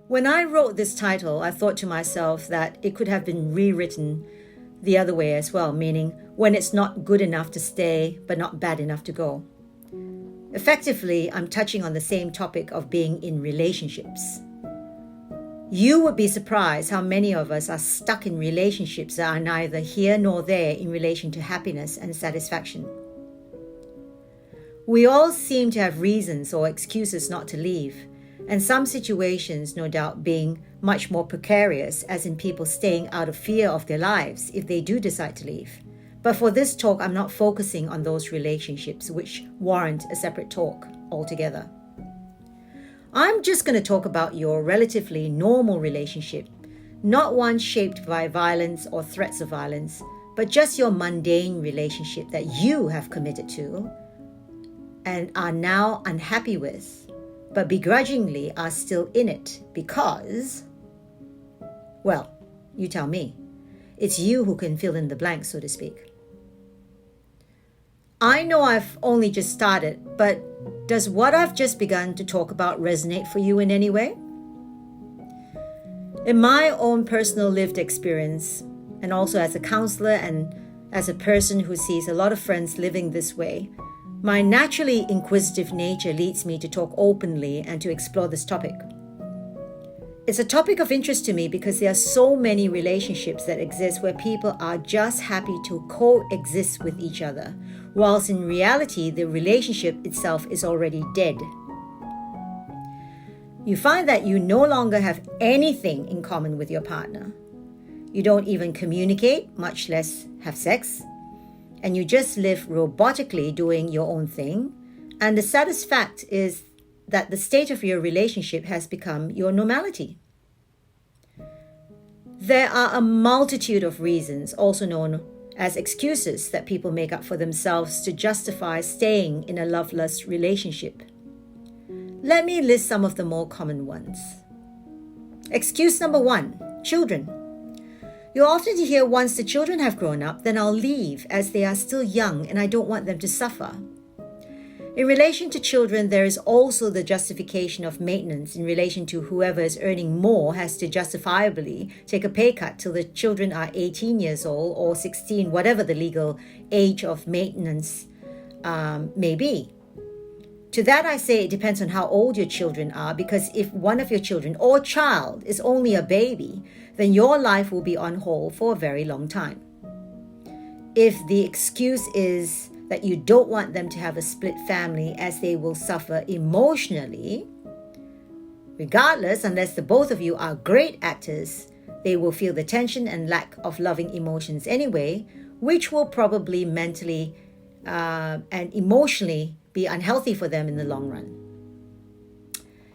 When I wrote this title, I thought to myself that it could have been rewritten the other way as well, meaning when it's not good enough to stay, but not bad enough to go. Effectively, I'm touching on the same topic of being in relationships. You would be surprised how many of us are stuck in relationships that are neither here nor there in relation to happiness and satisfaction. We all seem to have reasons or excuses not to leave, and some situations no doubt being much more precarious, as in people staying out of fear of their lives if they do decide to leave. But for this talk, I'm not focusing on those relationships which warrant a separate talk altogether. I'm just going to talk about your relatively normal relationship, not one shaped by violence or threats of violence, but just your mundane relationship that you have committed to and are now unhappy with, but begrudgingly are still in it because, well, you tell me. It's you who can fill in the blanks, so to speak. I know I've only just started, but does what I've just begun to talk about resonate for you in any way? In my own personal lived experience, and also as a counselor and as a person who sees a lot of friends living this way, my naturally inquisitive nature leads me to talk openly and to explore this topic. It's a topic of interest to me because there are so many relationships that exist where people are just happy to coexist with each other, whilst in reality, the relationship itself is already dead. You find that you no longer have anything in common with your partner. You don't even communicate, much less have sex, and you just live robotically doing your own thing. And the saddest fact is that the state of your relationship has become your normality. There are a multitude of reasons, also known as excuses, that people make up for themselves to justify staying in a loveless relationship. Let me list some of the more common ones. Excuse number 1, children. You'll often hear, once the children have grown up, then I'll leave as they are still young and I don't want them to suffer. In relation to children, there is also the justification of maintenance in relation to whoever is earning more has to justifiably take a pay cut till the children are 18 years old or 16, whatever the legal age of maintenance may be. To that I say it depends on how old your children are, because if one of your children or child is only a baby, then your life will be on hold for a very long time. If the excuse is that you don't want them to have a split family as they will suffer emotionally, regardless, unless the both of you are great actors, they will feel the tension and lack of loving emotions anyway, which will probably mentally and emotionally be unhealthy for them in the long run.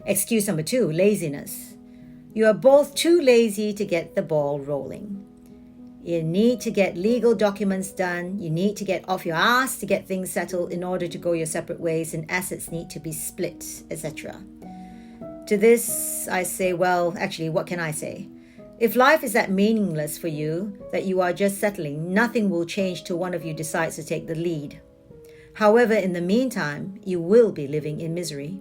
Excuse number 2, laziness. You are both too lazy to get the ball rolling. You need to get legal documents done. You need to get off your ass to get things settled in order to go your separate ways, and assets need to be split, etc. To this, I say, well, actually, what can I say? If life is that meaningless for you, that you are just settling, nothing will change till one of you decides to take the lead. However, in the meantime, you will be living in misery.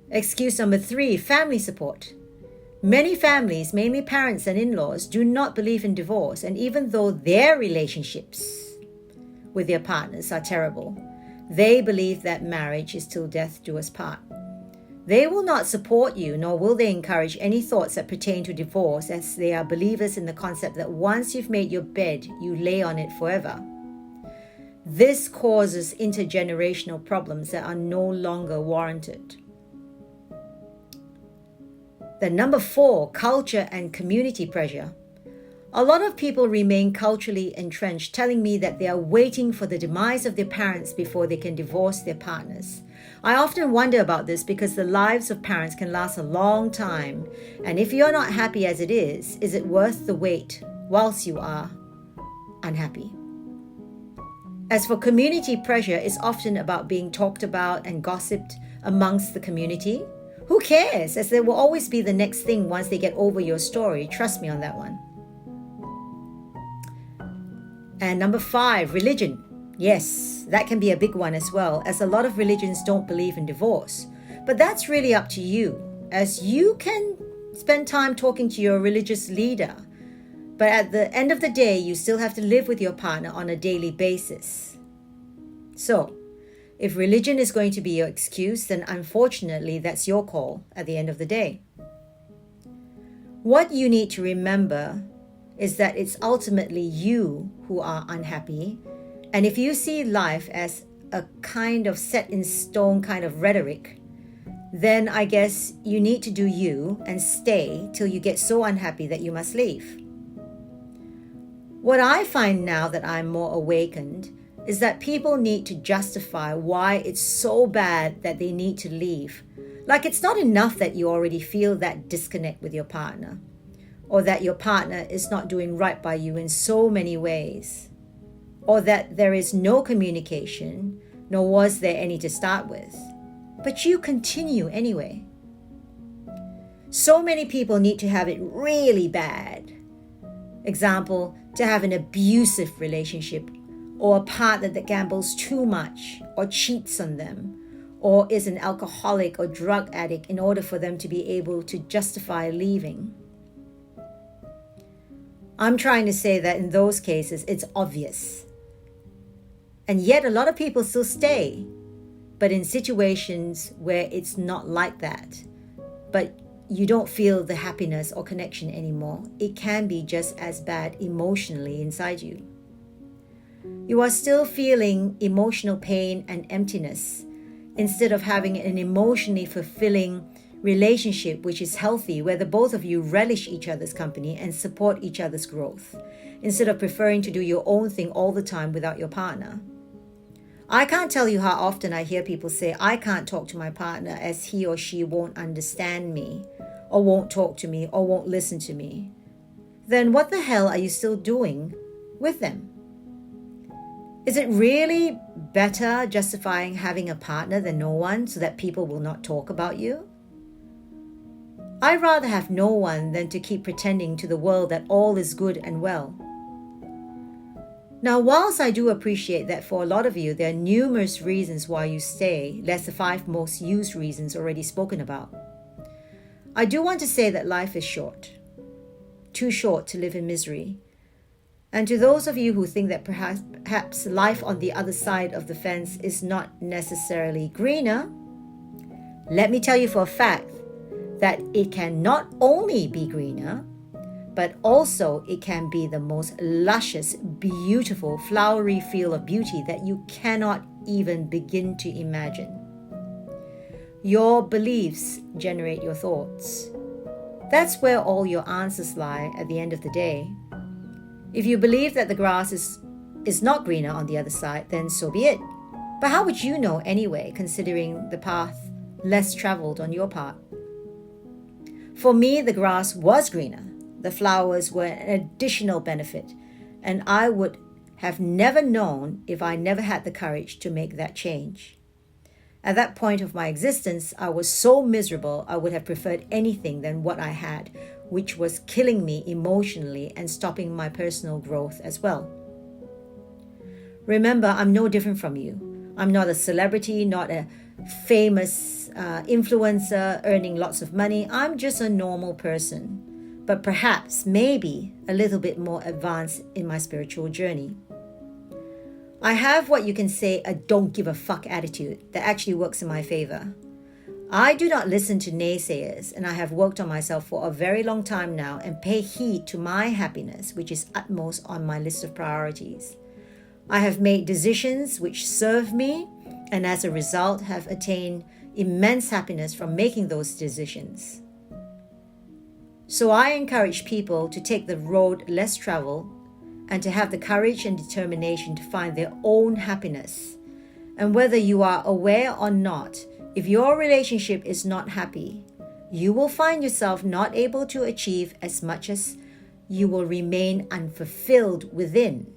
Excuse number 3, family support. Many families, mainly parents and in-laws, do not believe in divorce, and even though their relationships with their partners are terrible, they believe that marriage is till death do us part. They will not support you, nor will they encourage any thoughts that pertain to divorce, as they are believers in the concept that once you've made your bed, you lay on it forever. This causes intergenerational problems that are no longer warranted. Then number 4, culture and community pressure. A lot of people remain culturally entrenched, telling me that they are waiting for the demise of their parents before they can divorce their partners. I often wonder about this because the lives of parents can last a long time. And if you're not happy as it is it worth the wait whilst you are unhappy? As for community pressure, it's often about being talked about and gossiped amongst the community. Who cares? As there will always be the next thing once they get over your story. Trust me on that one. And number 5, religion. Yes, that can be a big one as well, as a lot of religions don't believe in divorce. But that's really up to you. as you can spend time talking to your religious leader, but at the end of the day, you still have to live with your partner on a daily basis. So, if religion is going to be your excuse, then unfortunately, that's your call at the end of the day. What you need to remember is that it's ultimately you who are unhappy. And if you see life as a kind of set in stone kind of rhetoric, then I guess you need to do you and stay till you get so unhappy that you must leave. What I find now that I'm more awakened is that people need to justify why it's so bad that they need to leave. Like it's not enough that you already feel that disconnect with your partner, or that your partner is not doing right by you in so many ways, or that there is no communication, nor was there any to start with. But you continue anyway. So many people need to have it really bad. Example, to have an abusive relationship, or a partner that gambles too much, or cheats on them, or is an alcoholic or drug addict in order for them to be able to justify leaving. I'm trying to say that in those cases, it's obvious. And yet a lot of people still stay, but in situations where it's not like that, but you don't feel the happiness or connection anymore, it can be just as bad emotionally inside you. You are still feeling emotional pain and emptiness instead of having an emotionally fulfilling relationship which is healthy, where the both of you relish each other's company and support each other's growth, instead of preferring to do your own thing all the time without your partner. I can't tell you how often I hear people say, I can't talk to my partner as he or she won't understand me, or won't talk to me, or won't listen to me. Then what the hell are you still doing with them? Is it really better justifying having a partner than no one so that people will not talk about you? I'd rather have no one than to keep pretending to the world that all is good and well. Now, whilst I do appreciate that for a lot of you, there are numerous reasons why you stay, less the 5 most used reasons already spoken about, I do want to say that life is short, too short to live in misery. And to those of you who think that perhaps life on the other side of the fence is not necessarily greener, let me tell you for a fact that it can not only be greener, but also it can be the most luscious, beautiful, flowery field of beauty that you cannot even begin to imagine. Your beliefs generate your thoughts. That's where all your answers lie at the end of the day. If you believe that the grass is not greener on the other side, then so be it. But how would you know anyway, considering the path less traveled on your part? For me, the grass was greener. The flowers were an additional benefit, and I would have never known if I never had the courage to make that change. At that point of my existence, I was so miserable, I would have preferred anything than what I had, which was killing me emotionally and stopping my personal growth as well. Remember, I'm no different from you. I'm not a celebrity, not a famous influencer earning lots of money. I'm just a normal person, but perhaps, maybe, a little bit more advanced in my spiritual journey. I have what you can say a don't give a fuck attitude that actually works in my favor. I do not listen to naysayers, and I have worked on myself for a very long time now and pay heed to my happiness, which is utmost on my list of priorities. I have made decisions which serve me, and as a result have attained immense happiness from making those decisions. So I encourage people to take the road less traveled and to have the courage and determination to find their own happiness. And whether you are aware or not, if your relationship is not happy, you will find yourself not able to achieve as much as you will remain unfulfilled within.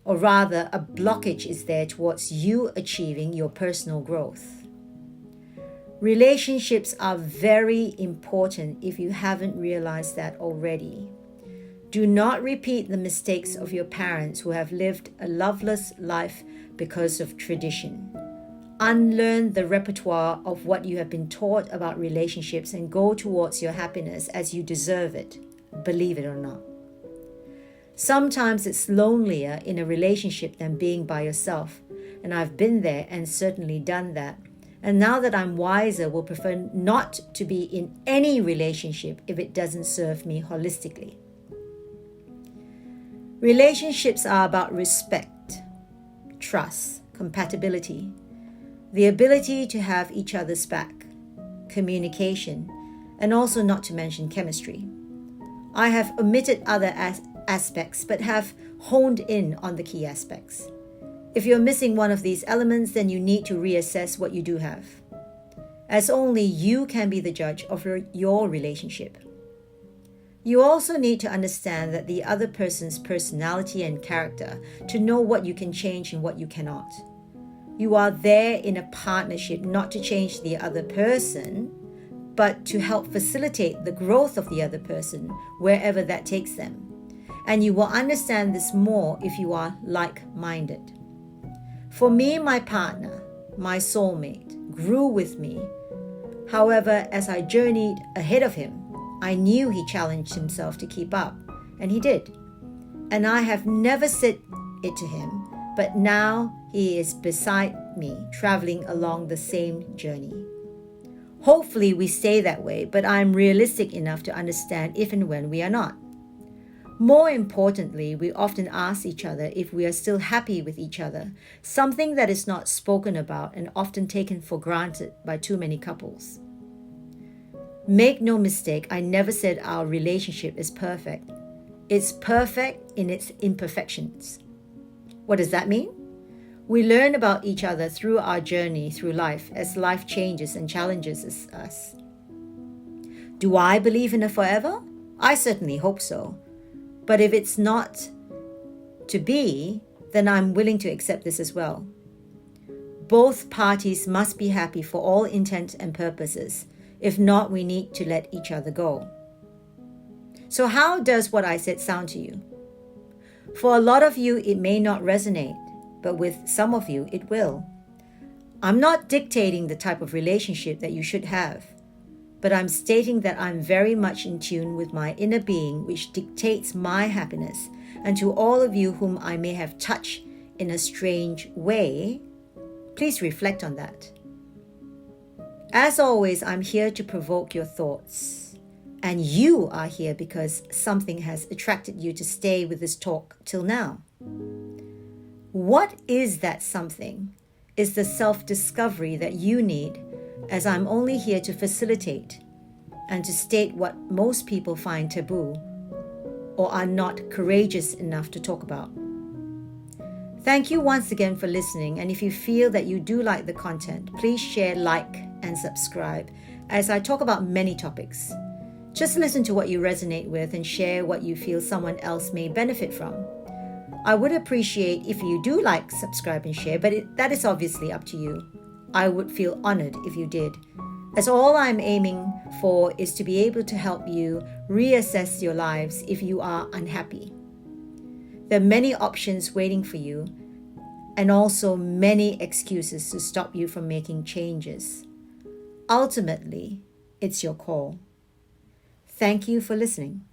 Or rather, a blockage is there towards you achieving your personal growth. Relationships are very important if you haven't realized that already. Do not repeat the mistakes of your parents who have lived a loveless life because of tradition. unlearn the repertoire of what you have been taught about relationships and go towards your happiness as you deserve it, believe it or not. Sometimes it's lonelier in a relationship than being by yourself, and I've been there and certainly done that. And now that I'm wiser, will prefer not to be in any relationship if it doesn't serve me holistically. Relationships are about respect, trust, compatibility, the ability to have each other's back, communication, and also not to mention chemistry. I have omitted other aspects but have honed in on the key aspects. If you're missing one of these elements, then you need to reassess what you do have, as only you can be the judge of your relationship. You also need to understand that the other person's personality and character to know what you can change and what you cannot. You are there in a partnership not to change the other person, but to help facilitate the growth of the other person wherever that takes them. And you will understand this more if you are like-minded. For me, my partner, my soulmate, grew with me. However, as I journeyed ahead of him, I knew he challenged himself to keep up, and he did. And I have never said it to him, but now he is beside me, traveling along the same journey. Hopefully we stay that way, but I'm realistic enough to understand if and when we are not. More importantly, we often ask each other if we are still happy with each other, something that is not spoken about and often taken for granted by too many couples. Make no mistake, I never said our relationship is perfect. It's perfect in its imperfections. What does that mean? We learn about each other through our journey through life as life changes and challenges us. Do I believe in a forever? I certainly hope so. But if it's not to be, then I'm willing to accept this as well. Both parties must be happy for all intent and purposes. If not, we need to let each other go. So how does what I said sound to you? For a lot of you, it may not resonate, but with some of you, it will. I'm not dictating the type of relationship that you should have, but I'm stating that I'm very much in tune with my inner being, which dictates my happiness. And to all of you whom I may have touched in a strange way, please reflect on that. As always, I'm here to provoke your thoughts. And you are here because something has attracted you to stay with this talk till now. What is that something? Is the self-discovery that you need, as I'm only here to facilitate and to state what most people find taboo or are not courageous enough to talk about. Thank you once again for listening, and if you feel that you do like the content, please share, like, and subscribe as I talk about many topics. Just listen to what you resonate with and share what you feel someone else may benefit from. I would appreciate if you do like, subscribe, and share, but that is obviously up to you. I would feel honored if you did, as all I'm aiming for is to be able to help you reassess your lives if you are unhappy. There are many options waiting for you, and also many excuses to stop you from making changes. Ultimately, it's your call. Thank you for listening.